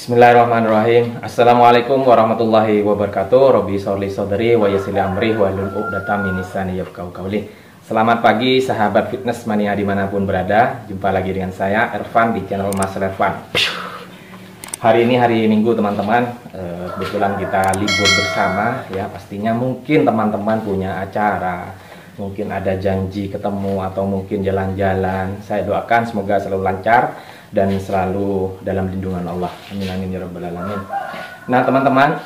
Bismillahirrahmanirrahim. Assalamualaikum warahmatullahi wabarakatuh. Robbi sholli shodri wa yassir amri wahlul 'uqdatam min lisani yafqahu qawli. Selamat pagi sahabat fitness mania dimanapun berada. Jumpa lagi dengan saya Ervan di channel Mas Ervan. Hari ini hari Minggu teman-teman. Kebetulan kita libur bersama ya. Pastinya mungkin teman-teman punya acara, mungkin ada janji ketemu atau mungkin jalan-jalan. Saya doakan semoga selalu lancar dan selalu dalam lindungan Allah. Amin amin ya rabbal alamin. Nah teman-teman,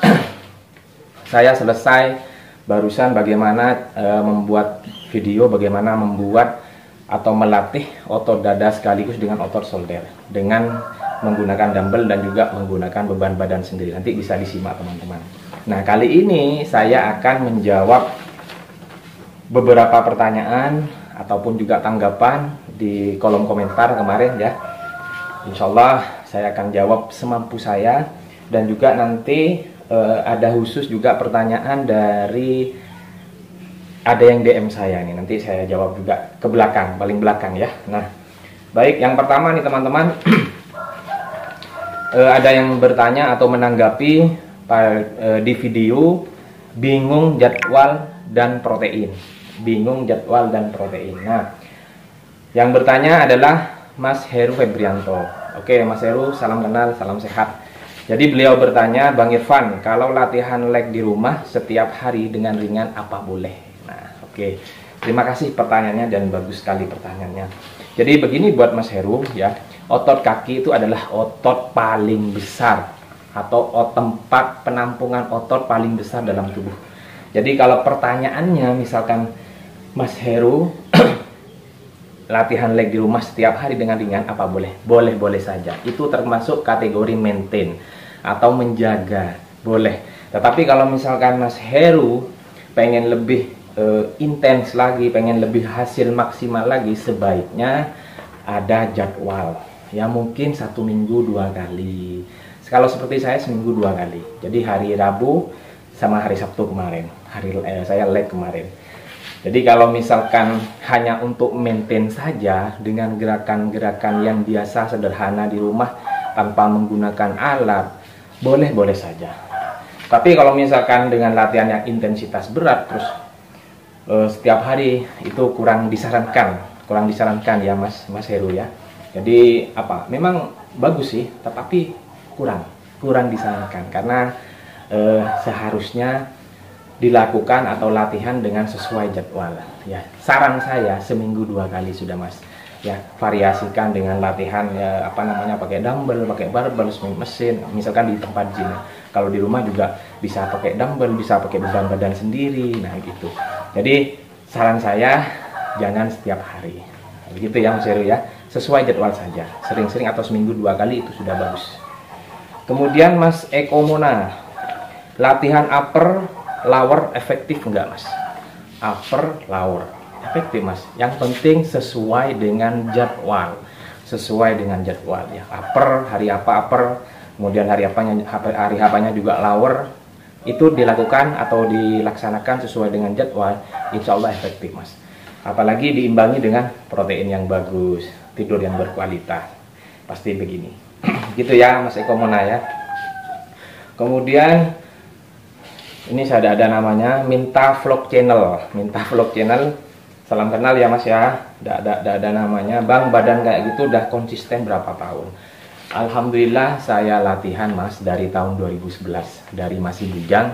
saya selesai barusan bagaimana membuat video bagaimana membuat atau melatih otot dada sekaligus dengan otot shoulder dengan menggunakan dumbbell dan juga menggunakan beban badan sendiri. Nanti bisa disimak teman-teman. Nah kali ini saya akan menjawab beberapa pertanyaan ataupun juga tanggapan di kolom komentar kemarin ya. Insya Allah saya akan jawab semampu saya. Dan juga nanti ada khusus juga pertanyaan dari ada yang DM saya nih. Nanti saya jawab juga ke belakang, paling belakang ya. Nah baik, yang pertama nih teman-teman, ada yang bertanya atau menanggapi di video bingung jadwal dan protein. Bingung jadwal dan protein. Nah yang bertanya adalah Mas Heru Febrianto. Oke Mas Heru, salam kenal, salam sehat. Jadi beliau bertanya, Bang Irfan, kalau latihan leg di rumah setiap hari dengan ringan apa boleh? Nah oke, terima kasih pertanyaannya dan bagus sekali pertanyaannya. Jadi begini buat Mas Heru ya, otot kaki itu adalah otot paling besar atau tempat penampungan otot paling besar dalam tubuh. Jadi kalau pertanyaannya misalkan Mas Heru latihan leg di rumah setiap hari dengan ringan apa boleh? Boleh-boleh saja. Itu termasuk kategori maintain atau menjaga, boleh. Tetapi kalau misalkan Mas Heru pengen lebih intens lagi, pengen lebih hasil maksimal lagi, sebaiknya ada jadwal. Ya mungkin 1 minggu 2 kali. Kalau seperti saya seminggu 2 kali. Jadi hari Rabu sama hari Sabtu kemarin. Saya leg kemarin. Jadi kalau misalkan hanya untuk maintain saja dengan gerakan-gerakan yang biasa sederhana di rumah tanpa menggunakan alat, boleh-boleh saja. Tapi kalau misalkan dengan latihan yang intensitas berat terus setiap hari, itu kurang disarankan ya Mas Heru ya. Jadi apa? Memang bagus sih, tetapi kurang disarankan karena seharusnya dilakukan atau latihan dengan sesuai jadwal ya. Saran saya seminggu 2 kali sudah Mas ya. Variasikan dengan latihan ya, pakai dumbbell, pakai barbell, mesin misalkan di tempat gym. Kalau di rumah juga bisa pakai dumbbell, bisa pakai beban badan sendiri. Nah gitu. Jadi saran saya jangan setiap hari begitu ya Mas Heru ya, sesuai jadwal saja, sering-sering atau seminggu 2 kali itu sudah bagus. Kemudian Mas Eko Mona, latihan upper lower efektif enggak Mas? Upper lower efektif Mas, yang penting sesuai dengan jadwal. Sesuai dengan jadwal ya. Upper hari apa upper, kemudian hari apanya juga lower. Itu dilakukan atau dilaksanakan sesuai dengan jadwal, insya Allah efektif Mas. Apalagi diimbangi dengan protein yang bagus, tidur yang berkualitas. Pasti begini. Gitu ya Mas Eko Mona ya. Kemudian ini saya ada namanya Minta Vlog Channel. Salam kenal ya Mas ya. Ada namanya. Bang, badan kayak gitu udah konsisten berapa tahun? Alhamdulillah saya latihan Mas dari tahun 2011. Dari masih bujang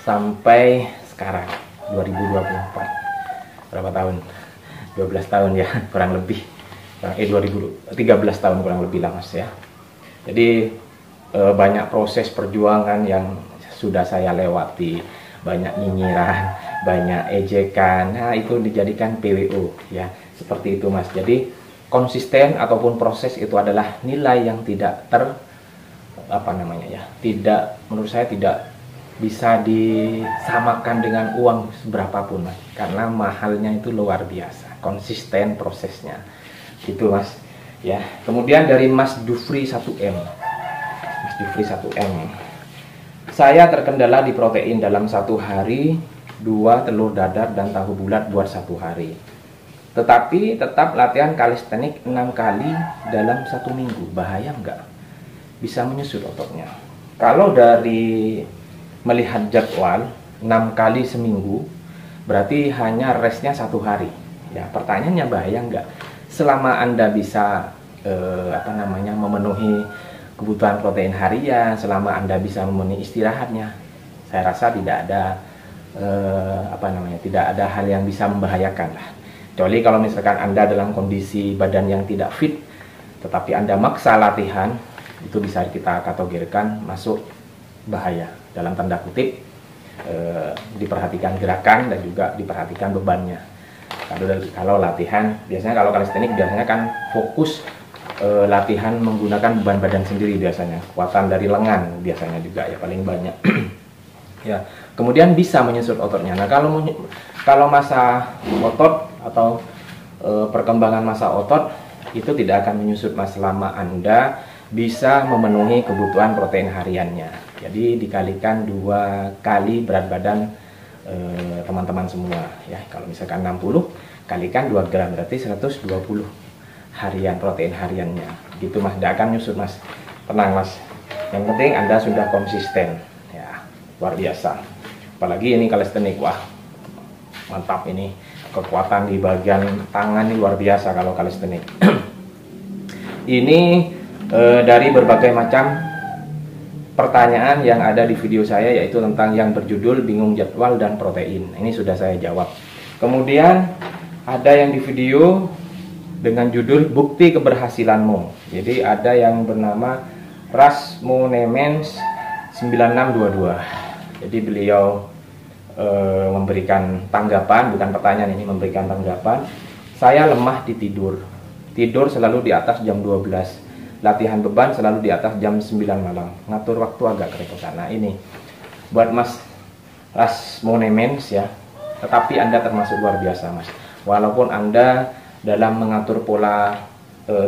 sampai sekarang 2024. Berapa tahun? 12 tahun ya kurang lebih. 2013 tahun kurang lebih lah Mas ya. Jadi banyak proses perjuangan yang sudah saya lewati, banyak nyinyiran, banyak ejekan. Nah itu dijadikan PWO ya, seperti itu Mas. Jadi konsisten ataupun proses itu adalah nilai yang tidak tidak, menurut saya tidak bisa disamakan dengan uang berapapun Mas, karena mahalnya itu luar biasa. Konsisten prosesnya gitu Mas ya. Kemudian dari Mas Dufri 1M. Mas Dufri 1M, saya terkendala di protein dalam 1 hari 2 telur dadar dan tahu bulat buat 1 hari. Tetapi tetap latihan kalistenik 6 kali dalam 1 minggu. Bahaya enggak? bisa menyusut ototnya. Kalau dari melihat jadwal 6 kali seminggu, berarti hanya restnya 1 hari. Ya, pertanyaannya bahaya nggak? Selama Anda bisa memenuhi kebutuhan protein harian, selama Anda bisa memenuhi istirahatnya, saya rasa tidak ada tidak ada hal yang bisa membahayakan lah. Kecuali kalau misalkan Anda dalam kondisi badan yang tidak fit, tetapi Anda maksa latihan, itu bisa kita kategorikan masuk bahaya, dalam tanda kutip. Diperhatikan gerakan dan juga diperhatikan bebannya. Kalau latihan, biasanya kalau kalistenik biasanya kan fokus latihan menggunakan beban badan sendiri, biasanya kekuatan dari lengan biasanya juga ya paling banyak. Ya, kemudian bisa menyusut ototnya. Nah, kalau masa otot atau perkembangan masa otot itu tidak akan menyusut Mas selama Anda bisa memenuhi kebutuhan protein hariannya. Jadi dikalikan 2 kali berat badan teman-teman semua ya. Kalau misalkan 60 kalikan 2 gram berarti 120 harian protein hariannya. Gitu Mas, tidak akan nyusut Mas. Tenang Mas. Yang penting Anda sudah konsisten ya. Luar biasa. Apalagi ini kalistenik, wah mantap ini. Kekuatan di bagian tangan ini luar biasa kalau kalistenik. Ini dari berbagai macam pertanyaan yang ada di video saya, yaitu tentang yang berjudul bingung jadwal dan protein. Ini sudah saya jawab. Kemudian ada yang di video dengan judul bukti keberhasilanmu. Jadi ada yang bernama Rasmonemens 9622. Jadi beliau memberikan tanggapan, bukan pertanyaan, ini memberikan tanggapan. Saya lemah di tidur selalu di atas jam 12, latihan beban selalu di atas jam 9 malam, ngatur waktu agak kerepotan. Nah ini buat Mas Rasmonemens ya, tetapi Anda termasuk luar biasa Mas. Walaupun Anda dalam mengatur pola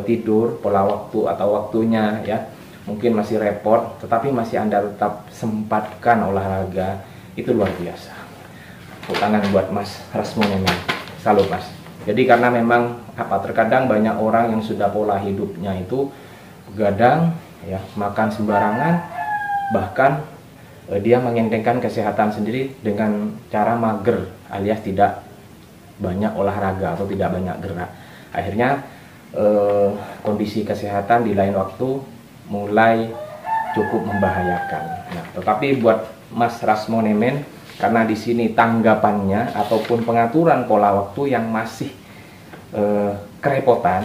tidur, pola waktu atau waktunya ya mungkin masih repot, tetapi masih Anda tetap sempatkan olahraga, itu luar biasa. Tepuk tangan buat Mas Rasmonemens, salut Mas. Jadi karena memang terkadang banyak orang yang sudah pola hidupnya itu begadang ya, makan sembarangan, bahkan dia mengentengkan kesehatan sendiri dengan cara mager alias tidak banyak olahraga atau tidak banyak gerak. Akhirnya kondisi kesehatan di lain waktu mulai cukup membahayakan. Nah, tetapi buat Mas Rasmonemens, karena di sini tanggapannya ataupun pengaturan pola waktu yang masih kerepotan,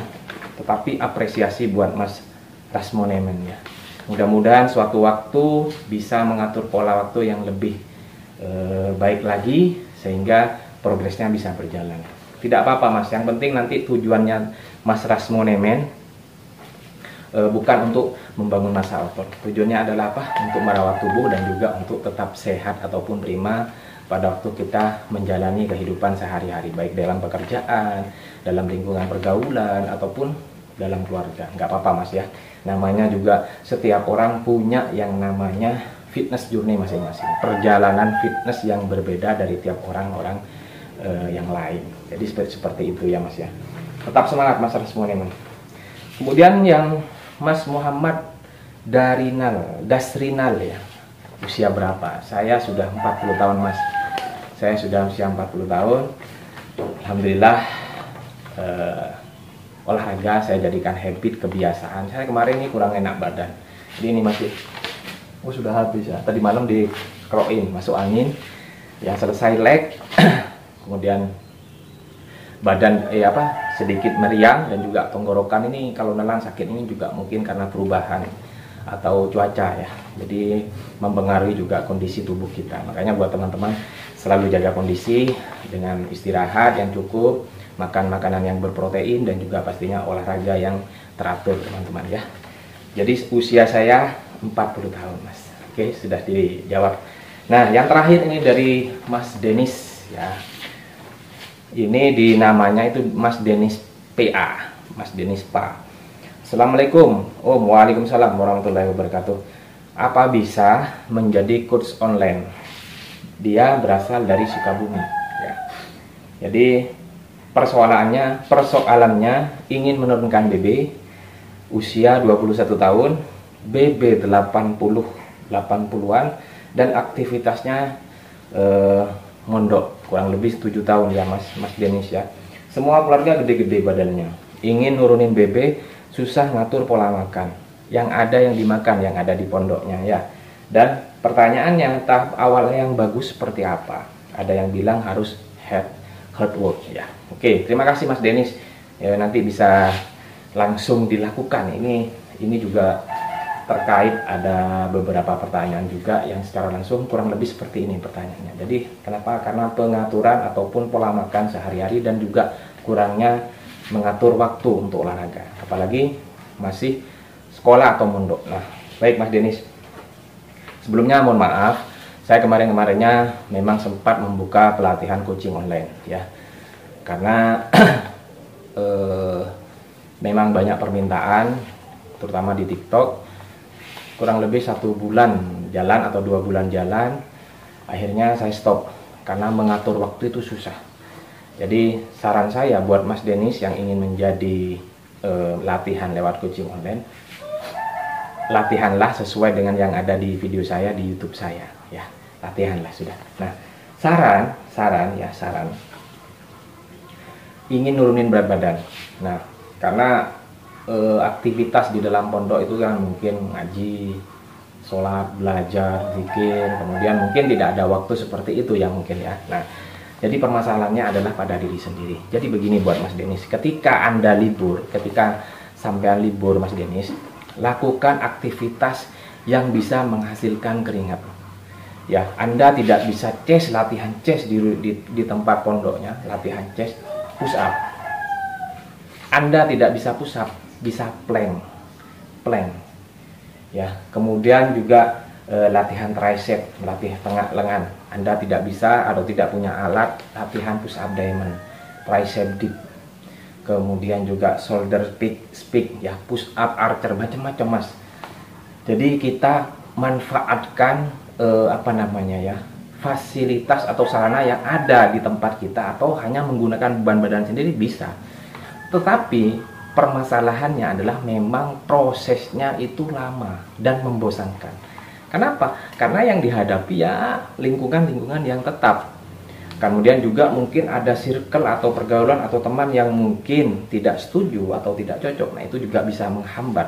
tetapi apresiasi buat Mas Rasmonemens ya. Mudah-mudahan suatu waktu bisa mengatur pola waktu yang lebih baik lagi sehingga progresnya bisa berjalan. Tidak apa-apa Mas, yang penting nanti tujuannya Mas Rasmonemens bukan untuk membangun massa otot. Tujuannya adalah apa? Untuk merawat tubuh dan juga untuk tetap sehat ataupun prima pada waktu kita menjalani kehidupan sehari-hari, baik dalam pekerjaan, dalam lingkungan pergaulan ataupun dalam keluarga. Nggak apa-apa Mas ya. Namanya juga setiap orang punya yang namanya fitness journey masing-masing. Perjalanan fitness yang berbeda dari tiap orang-orang yang lain. Jadi seperti itu ya Mas ya. Tetap semangat Mas Rasmonemens. Kemudian yang Mas Muhammad Dasrinal ya, usia berapa? Saya sudah 40 tahun Mas. Saya sudah usia 40 tahun. Alhamdulillah olahraga saya jadikan habit, kebiasaan. Saya kemarin ini kurang enak badan. Jadi ini masih sudah habis ya. Tadi malam dikerokin, masuk angin. Ya selesai leg. Kemudian badan sedikit meriang dan juga tenggorokan ini kalau nelan sakit ini juga mungkin karena perubahan atau cuaca ya. Jadi mempengaruhi juga kondisi tubuh kita. Makanya buat teman-teman selalu jaga kondisi dengan istirahat yang cukup, makan makanan yang berprotein dan juga pastinya olahraga yang teratur teman-teman ya. Jadi usia saya 40 tahun Mas. Oke, sudah dijawab. Nah, yang terakhir ini dari Mas Denis ya. Ini di namanya itu Mas Denis PA, Mas Denis PA. Assalamualaikum. Waalaikumsalam warahmatullahi wabarakatuh. Apa bisa menjadi coach online? Dia berasal dari Sukabumi ya. Jadi persoalannya ingin menurunkan BB, usia 21 tahun, BB 80-an dan aktivitasnya mondok kurang lebih 7 tahun ya Mas Denis ya. Semua keluarga gede-gede badannya, ingin nurunin BB, susah ngatur pola makan. Yang ada yang dimakan, yang ada di pondoknya ya. Dan pertanyaannya, tahap awalnya yang bagus seperti apa? Ada yang bilang harus hard work ya. Oke, terima kasih Mas Denis. Ya, nanti bisa langsung dilakukan. Ini juga terkait ada beberapa pertanyaan juga yang secara langsung kurang lebih seperti ini pertanyaannya. Jadi kenapa? Karena pengaturan ataupun pola makan sehari-hari dan juga kurangnya mengatur waktu untuk olahraga, apalagi masih sekolah atau mondok. Nah, baik Mas Denis, sebelumnya mohon maaf, saya kemarinnya memang sempat membuka pelatihan coaching online ya, karena memang banyak permintaan, terutama di TikTok. Kurang lebih 1 bulan jalan atau 2 bulan jalan, akhirnya saya stop karena mengatur waktu itu susah. Jadi saran saya buat Mas Denis yang ingin menjadi latihan lewat coaching online, latihanlah sesuai dengan yang ada di video saya di YouTube saya ya, latihanlah sudah. Nah, saran ingin nurunin berat badan. Nah, karena aktivitas di dalam pondok itu kan mungkin ngaji, sholat, belajar, zikir, kemudian mungkin tidak ada waktu seperti itu ya mungkin ya. Nah, jadi permasalahannya adalah pada diri sendiri. Jadi begini buat Mas Denis, ketika Anda libur, ketika sampean libur Mas Denis, lakukan aktivitas yang bisa menghasilkan keringat. Ya, Anda tidak bisa latihan chest di tempat pondoknya, latihan chest, push up. Anda tidak bisa push up, bisa plank ya. Kemudian juga latihan tricep, melatih tengah lengan. Anda tidak bisa atau tidak punya alat, latihan push up diamond, tricep dip, kemudian juga shoulder speak ya, push up archer, macam-macam Mas. Jadi kita manfaatkan fasilitas atau sarana yang ada di tempat kita, atau hanya menggunakan beban badan sendiri bisa. Tetapi permasalahannya adalah memang prosesnya itu lama dan membosankan. Kenapa? Karena yang dihadapi ya lingkungan yang tetap. Kemudian juga mungkin ada circle atau pergaulan atau teman yang mungkin tidak setuju atau tidak cocok. Nah, itu juga bisa menghambat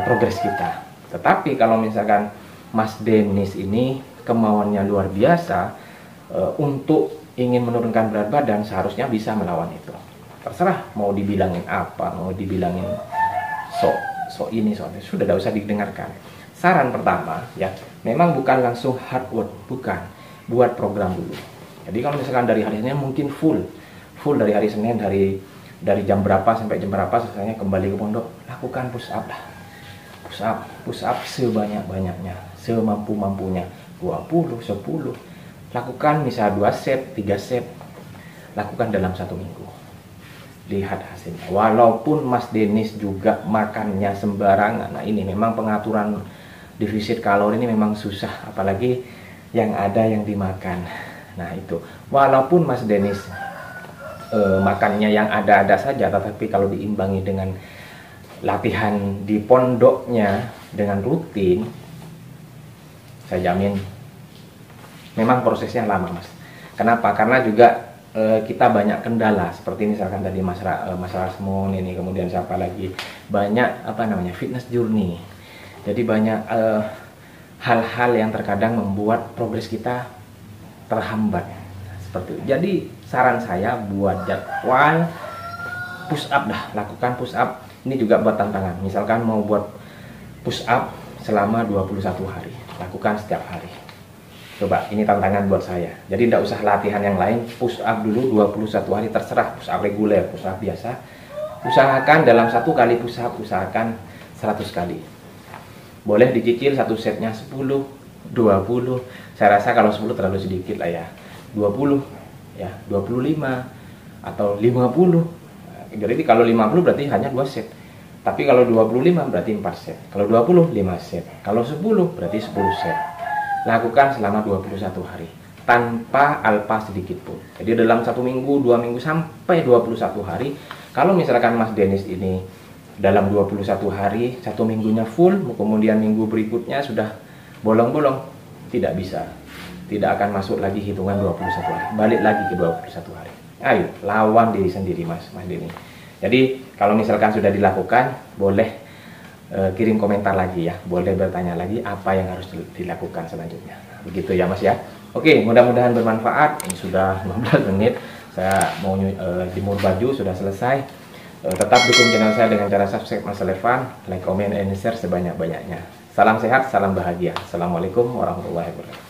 progres kita. Tetapi kalau misalkan Mas Denis ini kemauannya luar biasa untuk ingin menurunkan berat badan, seharusnya bisa melawan itu. Terserah mau dibilangin apa, mau dibilangin so ini sudah tidak usah didengarkan. Saran pertama ya, memang bukan langsung hard work, bukan, buat program dulu. Jadi kalau misalkan dari hari Senin mungkin full dari hari Senin, dari jam berapa sampai jam berapa selesainya kembali ke pondok, lakukan push up lah, push up sebanyak-banyaknya, semampu-mampunya, 20, 10, lakukan misal 2 set, 3 set, lakukan dalam 1 minggu. Lihat hasilnya. Walaupun Mas Denis juga makannya sembarangan, nah ini memang pengaturan defisit kalori ini memang susah, apalagi yang ada yang dimakan. Nah itu, walaupun Mas Denis makannya yang ada-ada saja, tetapi kalau diimbangi dengan latihan di pondoknya dengan rutin, saya jamin memang prosesnya lama Mas. Kenapa? Karena juga kita banyak kendala, seperti misalkan tadi Mas Rasmon ini, kemudian siapa lagi, banyak fitness journey. Jadi banyak hal-hal yang terkadang membuat progres kita terhambat seperti itu. Jadi saran saya buat jadwal push up dah, lakukan push up. Ini juga buat tantangan, misalkan mau buat push up selama 21 hari, lakukan setiap hari. Coba, ini tantangan buat saya. Jadi tidak usah latihan yang lain, push up dulu 21 hari, terserah push up reguler, push up biasa. Usahakan dalam 1 kali push up, usahakan 100 kali. Boleh dicicil 1 setnya 10, 20. Saya rasa kalau 10 terlalu sedikit lah ya. 20 ya, 25 atau 50. Jadi kalau 50 berarti hanya 2 set. Tapi kalau 25 berarti 4 set. Kalau 20 5 set. Kalau 10 berarti 10 set. Lakukan selama 21 hari tanpa alpa sedikit pun. Jadi dalam 1 minggu, 2 minggu sampai 21 hari, kalau misalkan Mas Denis ini dalam 21 hari, 1 minggunya full, kemudian minggu berikutnya sudah bolong-bolong. Tidak bisa. Tidak akan masuk lagi hitungan 21 hari. Balik lagi ke 21 hari. Ayo, lawan diri sendiri Mas Denny. Jadi, kalau misalkan sudah dilakukan, boleh kirim komentar lagi ya. Boleh bertanya lagi apa yang harus dilakukan selanjutnya. Begitu ya Mas ya. Oke, mudah-mudahan bermanfaat. Ini sudah 15 menit. Saya mau jemur baju, sudah selesai. Tetap dukung channel saya dengan cara subscribe Mas Levan, like, comment, and share sebanyak-banyaknya. Salam sehat, salam bahagia. Assalamualaikum warahmatullahi wabarakatuh.